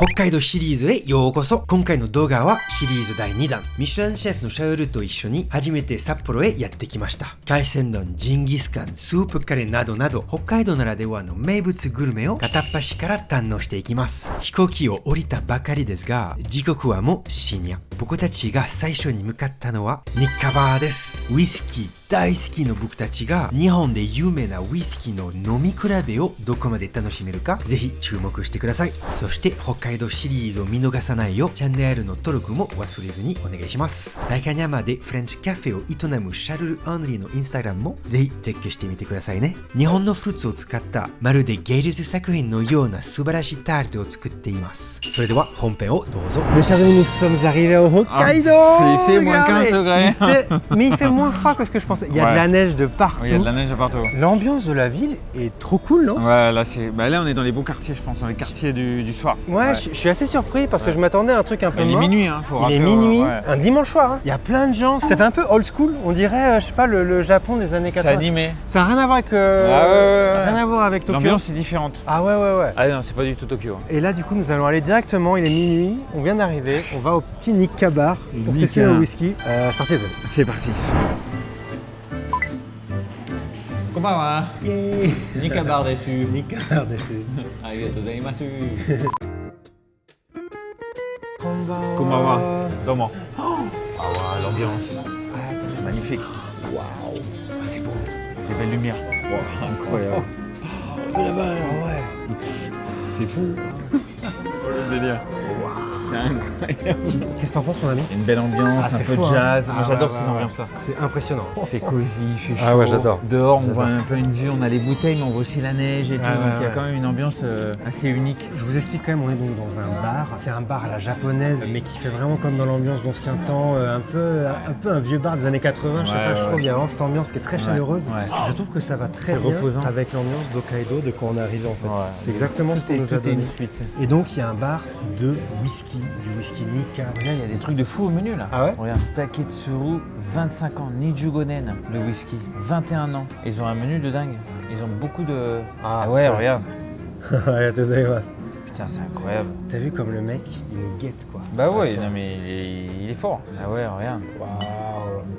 北海道シリーズへようこそ。今回の動画はシリーズ第2弾。ミシュランシェフのシャウルと一緒に初めて札幌へやってきました。海鮮丼、ジンギスカン、スープカレーなどなど、北海道ならではの名物グルメを片っ端から堪能していきます。飛行機を降りたばかりですが、時刻はもう深夜。僕たちが最初に向かったのはニッカバーです。ウイスキー大好きの僕たちが日本で有名なウイスキーの飲み比べをどこまで楽しめるかぜひ注目してください。そして北海道シリーズを見逃さないようチャンネルの登録も忘れずにお願いします。代官山でフレンチカフェを営むシャルル・アンリーのインスタグラムもぜひチェックしてみてくださいね。日本のフルーツを使ったまるで芸術作品のような素晴らしいタルトを作っています。それでは本編をどうぞ。Mes chers amis, nous sommes arrivés au Hokkaido. Il fait moins 15 degrés. Mais il fait moins froid que ce que je pensais. Il y a de la neige de partout. Oui, il y a de la neige de partout. L'ambiance de la ville est trop cool, non? Ouais, là on est dans les beaux quartiers, je pense, dans les quartiers du soir. Ouais, je suis assez surpris parce que je m'attendais à un truc un peu Il est mort. minuit, hein, faut Il rappeler. est minuit, Ouais. un dimanche soir. Hein. Il y a plein de gens. Ça fait un peu old school. On dirait, je sais pas, le Japon des années C'est 80. animé. Ça n'a rien à voir avec, rien à voir avec Tokyo. L'ambiance est différente. Ah ouais. Ah non, c'est pas du tout Tokyo. Et là, du coup, nous allons aller directement. Il est minuit. On vient d'arriver. On va au petit Nikka Bar pour Nikka. tester nos whisky. C'est parti, les amis. C'est parti. Konbanwa. Yay. Nikka Bar desu. Nikka Bar desu. Arigatou gozaimasu. Konbanwa. Konbanwa. Domo. Ah ouais, l'ambiance. Ah, attends, C'est magnifique. Waouh. Ah, c'est beau. Des belles lumières. Wow, incroyable. de là-bas. Ah ouais. C'est fou. Le délire. C'est incroyable. Qu'est-ce que t'en penses, mon ami? Il y a une belle ambiance, Ah, un c'est peu fou, de hein. jazz. Moi Ah, j'adore ouais, ces ouais, ambiances-là. C'est impressionnant. C'est cosy, il fait chaud. Ah ouais, j'adore. Dehors, on J'adore. voit un peu une vue, on a les bouteilles, mais on voit aussi la neige et tout. Ouais, Donc il y a ouais. quand même une ambiance assez unique. Je vous explique quand même, on est donc dans un bar. C'est un bar à la japonaise, mais qui fait vraiment comme dans l'ambiance d'ancien temps, un peu un vieux bar des années 80, je sais Ouais, pas, je ouais. trouve. Il y a vraiment cette ambiance qui est très chaleureuse. ouais. Je trouve que ça va très C'est bien reposant. avec l'ambiance d'Hokkaido de quand on est arrivé en fait. Ouais. C'est exactement ce qu'on nous a Tout est donné. une suite. Et donc il y a un bar de whisky, du whisky Nikka. Regarde, il y a des trucs de fou au menu là. Ah ouais? Regarde, Taketsuru, 25 ans, Nijugonen, le whisky, 21 ans. Ils ont un menu de dingue. Ils ont beaucoup de... Ah, ouais, ça. regarde. Arigatou gozaimasu. Putain, c'est incroyable. T'as vu comme le mec, il nous guette quoi. Bah ouais, non mais il est fort. Ah ouais, regarde. Waouh.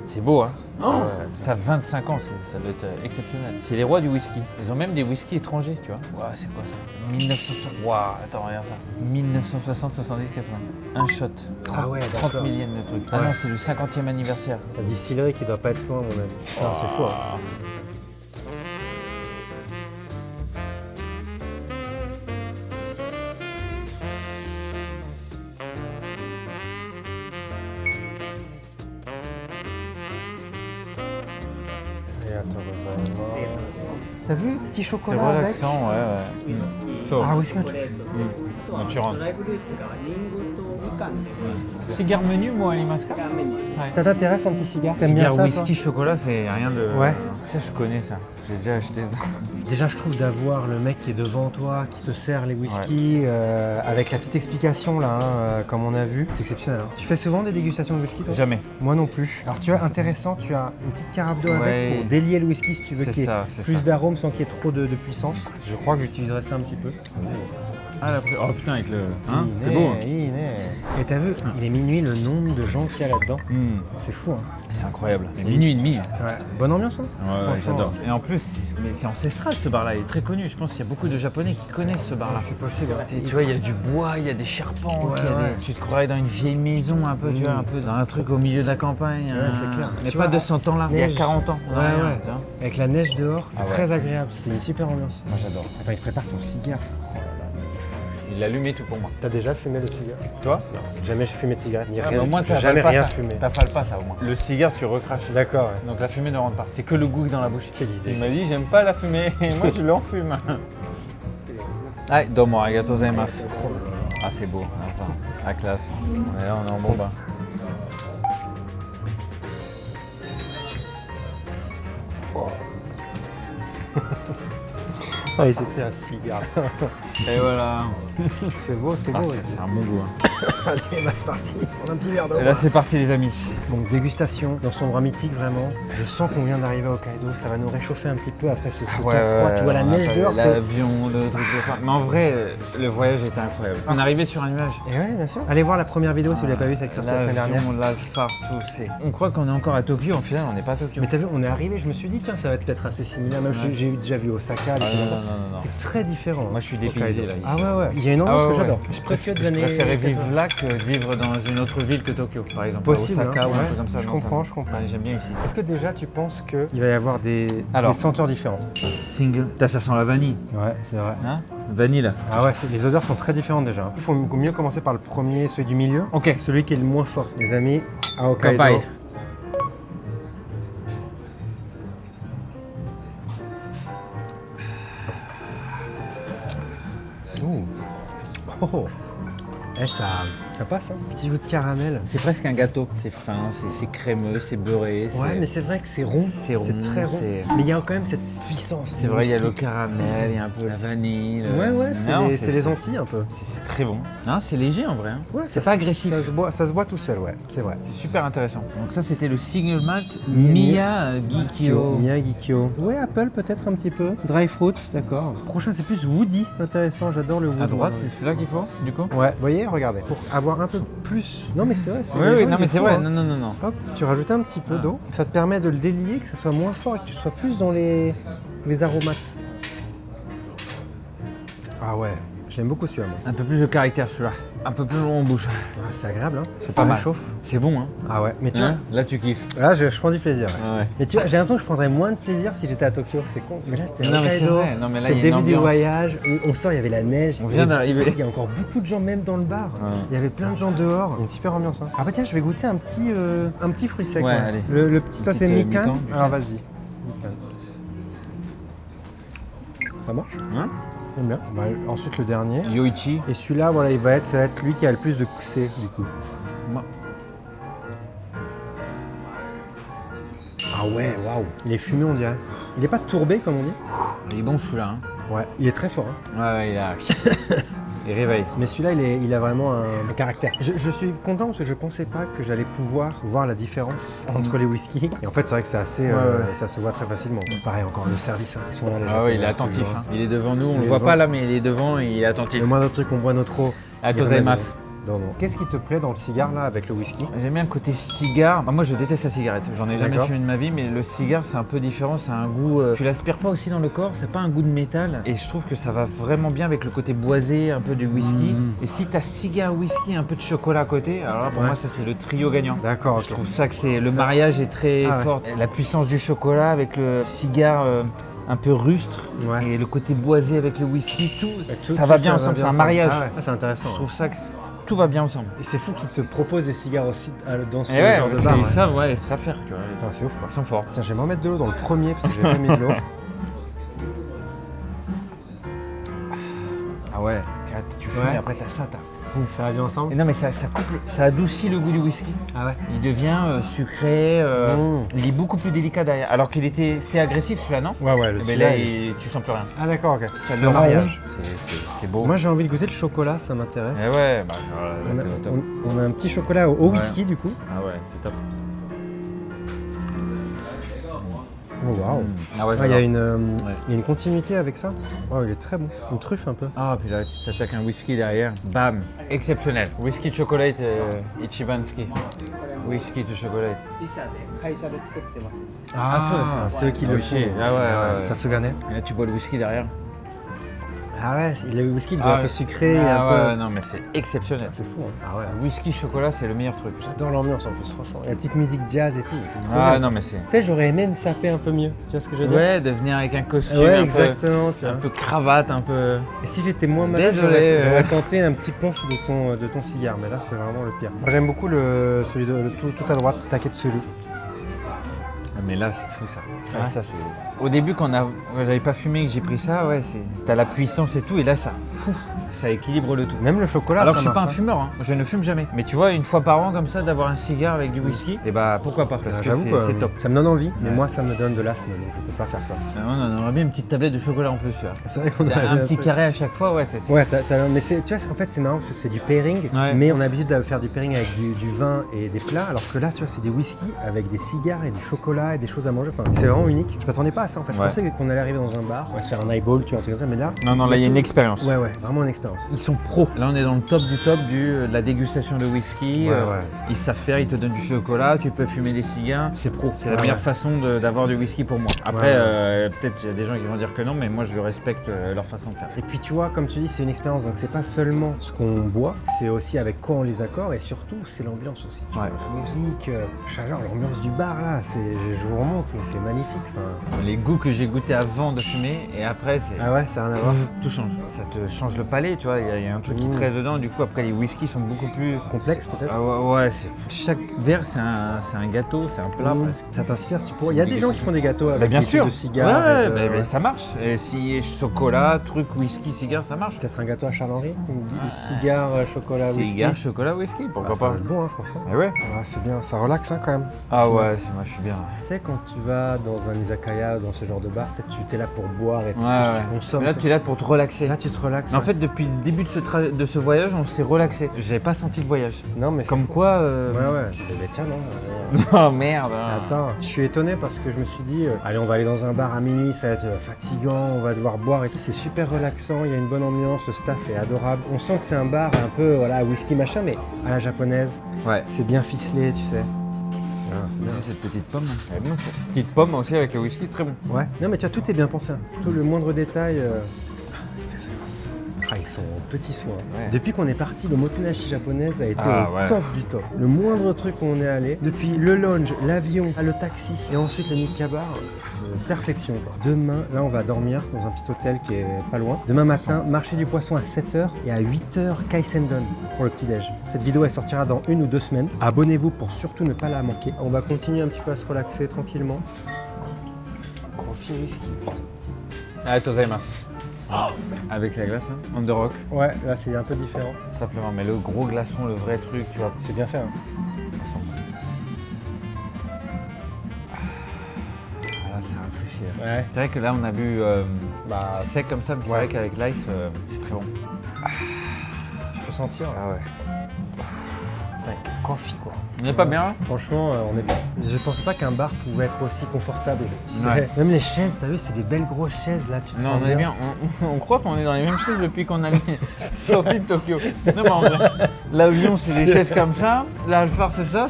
C'est beau, hein. Ouais, ça, 25 ans, ça doit être exceptionnel. C'est les rois du whisky. Ils ont même des whiskies étrangers, tu vois. Ouais, c'est quoi ça? 1960. Waouh, attends, regarde ça. 1960, 70, 80. Un shot. 30, Ah ouais, 30 d'accord. millièmes de trucs. Ah Ouais. non, c'est le 50e anniversaire. La distillerie qui doit pas être loin, mon ami. Putain, c'est fou. Hein. T'as vu? Petit C'est chocolat avec. relaxant, ouais. Ah oui, c'est un truc. Natural. Cigare menu, moi, Alimaska. Ça t'intéresse un petit cigare? T'aimes bien Cigare ça, whisky chocolat, c'est rien de. Ouais. Ça, je connais ça. J'ai déjà acheté ça. toi Déjà, je trouve d'avoir le mec qui est devant toi, qui te sert les whiskies, avec la petite explication là, hein, comme on a vu, c'est exceptionnel. Hein. Tu fais souvent des dégustations de whisky, toi? Jamais. Moi non plus. Alors tu vois, intéressant, tu as une petite carafe d'eau avec Ouais. pour délier le whisky si tu veux C'est qu'il y ait ça, c'est plus ça. d'arôme sans qu'il y ait trop de puissance. Je crois que j'utiliserai ça un petit peu. Ah, oh putain, avec le. Hein? C'est beau. Hein? Et t'as vu, il est minuit, le nombre de gens qu'il y a là-dedans. C'est fou, hein. C'est incroyable. Et minuit et demi. Ouais. Bonne ambiance, hein. Ouais, Franchement. j'adore. Et en plus, c'est ancestral ce bar-là, il est très connu. Je pense qu'il y a beaucoup de Japonais qui connaissent ce bar-là. C'est possible. Et tu vois, il y a du bois, il y a des charpentes, Ouais, il y a ouais. tu te croirais dans une vieille maison un peu, tu vois, un peu dans un truc au milieu de la campagne. Ouais, c'est clair. Mais Tu pas vois, de 100 ans là, il y a neige. 40 ans. Ouais, ouais. tu vois. Avec la neige dehors, c'est Ah ouais. très agréable. C'est une super ambiance. Moi j'adore. Attends, il prépare ton cigare. Oh là là. Il a allumé tout pour moi. T'as déjà fumé de cigare? Toi? Non, jamais j'ai fumé de cigarette, ni Ah, rien. bah, au moins, J'ai t'avales jamais pas rien ça. fumé. T'affales pas ça au moins. Le cigare, tu recraches. D'accord, ouais. Donc la fumée ne rentre pas. C'est que le goût dans la bouche. Quelle idée. Il m'a dit, j'aime pas la fumée. Et moi, je l'enfume. Ah, domo, arigatou gozaimasu. Ah, c'est beau. Attends, la classe. On est là, on est en bon bain. Ah, il s'est fait un cigare. Et voilà. C'est beau, c'est Ah, beau. c'est un bon goût. Hein. Allez, bah, c'est parti. On a un petit verre d'eau. Et là, c'est parti, les amis. Donc dégustation dans son bras mythique vraiment. Je sens qu'on vient d'arriver à Hokkaido, ça va nous réchauffer un petit peu après ce temps froid. Tu vois la neige dehors. L'avion, le truc de phare. Mais en vrai, le voyage était incroyable. On est arrivé sur un nuage. Et ouais, bien sûr. Allez voir la première vidéo si vous l'avez pas vue, c'est sorti la semaine dernière. L'avion, là, le phare, tout. On croit qu'on est encore à Tokyo, en final, on n'est pas à Tokyo. Mais t'as vu, on est arrivé, je me suis dit tiens, ça va être peut-être assez similaire. Même j'ai déjà vu Osaka. non. C'est très différent. Moi, je suis dépaysé là. Ici. Ah ouais. Il y a une ambiance que j'adore. Je préférais vivre là que vivre dans une autre ville que Tokyo, par exemple. Possible, Osaka hein, ou un truc comme ça. Je comprends. Ouais, j'aime bien ici. Est-ce que déjà tu penses qu'il va y avoir des senteurs différentes? Single. Ça sent la vanille. Ouais, c'est vrai. Hein? Vanille là. Ah ouais, les odeurs sont très différentes déjà. Il faut mieux commencer par le premier, celui du milieu. Ok. Celui qui est le moins fort. Les amis, à Hokkaido. Kapai. Oh. Eh, ça passe, hein. Petit goût de caramel. C'est presque un gâteau. C'est fin, c'est crémeux, c'est beurré. Ouais, mais c'est vrai que c'est rond. C'est rond, très rond. Mais il y a quand même cette puissance. C'est vrai, il y a le caramel, il y a un peu la vanille. Ouais, c'est les Antilles un peu. C'est très bon. Hein, c'est léger en vrai. Hein. Ouais, c'est pas agressif. Ça se boit tout seul, ouais. C'est vrai. C'est super intéressant. Donc ça, c'était le single malt Miyagi-Kyo. Miyagi-Kyo. Ouais, Apple peut-être un petit peu. Dry fruit, d'accord. Prochain, c'est plus woody. Intéressant, j'adore le woody. À droite, c'est celui-là qu'il faut, du coup. Ouais, vous voyez, regardez. Pour avoir un peu plus. Non, mais c'est vrai. Oui, non, mais c'est vrai. Hein. Non. Hop, tu rajoutes un petit peu d'eau. Ça te permet de le délier, que ça soit moins fort et que tu sois plus dans les aromates. Ah ouais, j'aime beaucoup celui-là. Un peu plus de caractère celui-là. Un peu plus long en bouche. Ah, c'est agréable, hein. C'est pas mal. Réchauffe. C'est bon, hein. Ah ouais, mais tu vois. Là, tu kiffes. Là, je prends du plaisir. Ouais. Ah ouais. Mais tu vois, j'ai l'impression que je prendrais moins de plaisir si j'étais à Tokyo. C'est con. Mais là, t'es Non, mais c'est vrai. Non, mais là, c'est il le y a une début du ambiance. voyage. On sort, il y avait la neige. On vient d'arriver. Il y a encore beaucoup de gens, même dans le bar. Ouais. Il y avait plein de gens dehors. Une super ambiance. Hein. Ah bah tiens, je vais goûter un petit fruit sec. Ouais, allez. Le petit, toi, c'est mikan. mikan, du Alors sel. vas-y. Mikan. Ça marche? Hein? J'aime bien. Bah, ensuite, le dernier. Yoichi. Et celui-là, voilà, ça va être lui qui a le plus de C du coup. Moi. Ah ouais, waouh. Il est fumé, on dirait. Il est pas tourbé comme on dit. Il est bon celui-là. Hein. Ouais. Il est très fort. Hein. Ouais, il a. Il réveille. Mais celui-là, il a vraiment un caractère. Je suis content parce que je pensais pas que j'allais pouvoir voir la différence entre les whiskies. Et en fait, c'est vrai que c'est assez. Ça se voit très facilement. Pareil, encore le service. Hein. Ils sont là, les Ah ouais, il est Japonais, attentif. toujours. Hein. Il est devant nous. On Il le est voit devant. pas là, mais il est devant et il est attentif. Le moindre truc qu'on boit notre eau. Atozaimasu. Non. Qu'est-ce qui te plaît dans le cigare là avec le whisky? J'aime bien le côté cigare. Moi, je déteste la cigarette. J'en ai jamais D'accord. fumé de ma vie, mais le cigare, c'est un peu différent. C'est un goût. Tu l'aspires pas aussi dans le corps. C'est pas un goût de métal. Et je trouve que ça va vraiment bien avec le côté boisé, un peu du whisky. Et si t'as cigare, whisky, un peu de chocolat à côté, alors là, pour moi, ça c'est le trio gagnant. D'accord. Je trouve ça que c'est le mariage est très fort. La puissance du chocolat avec le cigare. Un peu rustre et le côté boisé avec le whisky, ça va bien ensemble, c'est un mariage. Ah ouais. C'est intéressant. Je trouve ça que tout va bien ensemble. Et c'est fou qu'ils te proposent des cigares aussi dans ce Et ouais, genre de parce bar. qu'ils savent, ils savent faire. Tu vois. Enfin, c'est ouf quoi. Ils sont forts. Tiens, je vais m'en mettre de l'eau dans le premier parce que j'ai pas mis de l'eau. Ah ouais, tu fumes et après t'as ça, t'as. Ça va bien ensemble. Et non mais ça couple, ça adoucit le goût du whisky. Ah ouais. Il devient sucré, il est beaucoup plus délicat derrière. Alors c'était agressif celui-là, non? Ouais, Mais là, tu sens plus rien. Ah d'accord, ok. Ça Le mariage. C'est beau. Moi j'ai envie de goûter le chocolat, ça m'intéresse. Eh ouais, On a un petit chocolat au whisky du coup. Ah ouais, c'est top. Oh waouh. Ah ouais, Il y a j'adore. une continuité avec ça. Oh, il est très bon. Une truffe un peu. Ah, puis là, tu t'attaques un whisky derrière. Bam. Exceptionnel. Whisky de chocolate, Ichibanski. Whisky de chocolate. Ah, c'est eux qui le font. Ah ouais. Ça se gagnait. Et là, tu bois le whisky derrière. Ah ouais, le whisky il est un peu sucré. Non, mais c'est exceptionnel. C'est fou. Hein. Ah ouais. Whisky chocolat, c'est le meilleur truc. J'adore l'ambiance en plus, franchement. La petite musique jazz et tout. C'est trop Ah bien. non, mais c'est. Tu sais, j'aurais aimé me saper un peu mieux. Tu vois ce que je veux dire? Ouais, de venir avec un costume Ouais, un exactement. Tu peu, vois. un peu cravate, un peu. Et si j'étais moins malade, Désolé, j'aurais tenté un petit puff de ton cigare, mais là c'est vraiment le pire. Moi j'aime beaucoup celui tout à droite, Taketsuru. Mais là, c'est fou ça. Ouais. Ça c'est. Au début, quand j'avais pas fumé, que j'ai pris ça, ouais, t'as la puissance et tout, et là, ça équilibre le tout. Même le chocolat, Alors ça je suis pas un marche, hein. fumeur, hein. Je ne fume jamais. Mais tu vois, une fois par an comme ça, d'avoir un cigare avec du whisky, et bah pourquoi pas, parce que J'avoue, c'est top. Ça me donne envie, mais Ouais. moi ça me donne de l'asthme, donc je peux pas faire ça. On aurait bien une petite tablette de chocolat en plus. Là. C'est vrai qu'on a Un petit carré à chaque fois, ouais, c'est. Ouais, mais tu vois, en fait c'est marrant parce que c'est du pairing, Ouais. mais on a l'habitude de faire du pairing avec du vin et des plats, alors que là tu vois c'est des whisky avec des cigares et du chocolat et des choses à manger. Enfin, c'est vraiment unique. Je m'attendais pas à ça en fait. Je Ouais. pensais qu'on allait arriver dans un bar, on va se faire un highball, tu vois, un truc comme ça, mais là. Non, là, il y a une expérience. Ouais, vraiment une expérience. Ils sont pros. Là, on est dans le top du top de la dégustation de whisky. Ouais. Ils savent faire, ils te donnent du chocolat, tu peux fumer des cigares. C'est pro. C'est la Ouais, meilleure ouais. façon d'avoir du whisky pour moi. Après, Ouais. peut-être il y a des gens qui vont dire que non, mais moi, je respecte leur façon de faire. Et puis tu vois, comme tu dis, c'est une expérience, donc c'est pas seulement ce qu'on boit, c'est aussi avec quoi on les accorde et surtout c'est l'ambiance aussi. Tu Ouais. vois, la musique, genre l'ambiance du bar là, je vous remonte, mais c'est magnifique. Enfin, Les goûts que j'ai goûtés avant de fumer et après, c'est. ah ouais, ça n'a rien à voir. Tout change. Ça te change le palais, tu vois. Il y a un truc qui te reste dedans. Du coup, après, les whiskies sont beaucoup plus Complexe peut-être. Ah ouais, chaque verre, c'est un gâteau, c'est un plat presque. Ça t'inspire, tu pourrais. Il y a des gens qui font des gâteaux avec Bah, bien des sûr. de cigares. Ouais, et de- mais ça marche. Et si chocolat, truc, whisky, cigare, ça marche. Peut-être un gâteau à Charles-Henri, des cigares, chocolat, whisky. Cigare, chocolat, whisky, pourquoi Ah, ça pas. va être bon, hein, franchement. Ah ouais. Ah, c'est bien, ça relaxe hein, quand même. Ah ouais, moi je suis bien. Tu sais, quand tu vas dans un izakaya, dans ce genre de bar, tu es là pour boire et Ouais, ouais. tu consommes. Mais là, tu es là pour te relaxer. Là, tu te relaxes. Mais en ouais. fait, depuis le début de ce voyage, on s'est relaxé. J'avais pas senti le voyage. Non, mais c'est Comme fou. quoi. Ouais. Mais tiens, non. Oh merde. Attends, je suis étonné parce que je me suis dit, allez, on va aller dans un bar à minuit, ça va être fatigant, on va devoir boire et tout. C'est super relaxant, il y a une bonne ambiance, le staff est adorable. On sent que c'est un bar un peu, voilà, whisky machin, mais à la japonaise. Ouais. C'est bien ficelé, tu sais. Ah, c'est bien. Cette petite pomme, elle est bonne, cette petite pomme aussi avec le whisky, très bon. Ouais. Non, mais tu vois, tout est bien pensé. Tout le moindre détail. Ah, ils sont petits soins. Ouais. Depuis qu'on est parti, le motonashi japonaise a été Ah, au ouais. top du top. Le moindre truc où on est allé, depuis le lounge, l'avion, le taxi et ensuite le Nikabar, perfection quoi. Demain, là on va dormir dans un petit hôtel qui est pas loin. Demain matin, marché du poisson à 7h et à 8h, Kaisendon pour le petit-déj. Cette vidéo elle sortira dans 1 ou 2 semaines. Abonnez-vous pour surtout ne pas la manquer. On va continuer un petit peu à se relaxer tranquillement. Coffee whisky. Ah, tozaimasu. Avec la glace, hein, on the rock, Ouais, là c'est un peu différent. simplement. Mais le gros glaçon, le vrai truc, tu vois. C'est bien fait. Hein. Ah, là, ça rafraîchit. Là. Ouais. C'est vrai que là, on a bu Bah, sec comme ça, mais c'est ouais. vrai qu'avec l'ice, c'est très bon. je peux sentir. Là. Ah ouais. Putain, quel coffee quoi. On n'est pas bien là? Franchement, on est bien. Je pensais pas qu'un bar pouvait être aussi confortable. Ouais. Même les chaises, t'as vu, c'est des belles grosses chaises là, tu te Non, sens on est bien. On croit qu'on est dans les mêmes chaises depuis qu'on a sorti de Tokyo. Non, mais en vrai, l'avion, c'est des chaises comme ça. L'Alphard, c'est ça.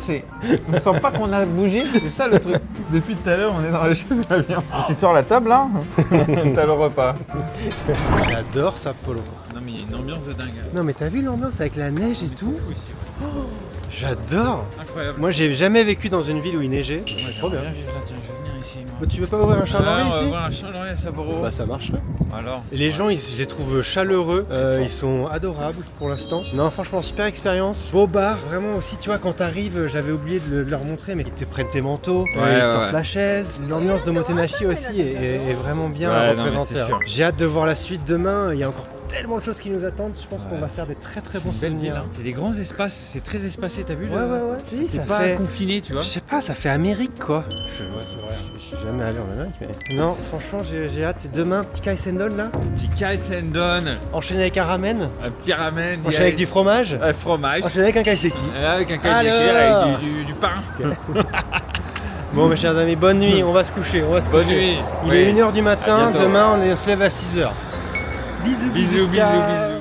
On sent pas qu'on a bougé. C'est ça le truc. Depuis tout à l'heure, on est dans les chaises de l'avion. Tu sors la table là, t'as le repas. J'adore ça, Polo. Non, mais il y a une ambiance de dingue. Non, mais t'as vu l'ambiance avec la neige et tout? J'adore. Incroyable. Moi, j'ai jamais vécu dans une ville où il neigeait. Trop bien. vivre là, tiens, je vais venir ici. Moi. Tu veux pas ouvrir un Charles-Henri on va ici? voir un Charles-Henri à Sapporo. Bah, ça marche. Alors. Et les gens, je les trouve chaleureux, ils sont adorables pour l'instant. Non, franchement, super expérience. Beau bar, vraiment aussi, tu vois, quand t'arrives, j'avais oublié de leur montrer, mais ils te prennent tes manteaux, ils te sortent la chaise. L'ambiance de Motenashi aussi est vraiment bien Ouais, non, mais représentée. c'est sûr. J'ai hâte de voir la suite demain, il y a encore tellement de choses qui nous attendent, je pense qu'on va faire des très bons souvenirs. C'est des grands espaces, c'est très espacé, t'as vu Ouais. Je dis, C'est ça pas fait... confiné, tu vois. Je sais pas, ça fait Amérique quoi. Je suis jamais allé en Amérique, mais... Non, franchement, j'ai hâte. Et demain, petit Kaisendon là, Petit Kaisendon, enchaîné avec un ramen, un petit ramen, enchaîné avec du fromage, fromage, enchaîné avec un kaiseki. avec un Alors kaiseki, avec du pain. Bon mes chers amis, bonne nuit, on va se coucher, Bonne nuit. Il Oui. est 1h du À matin, bientôt. demain on se lève à 6h. Bisous, Bisous, bisous, ciao. bisous.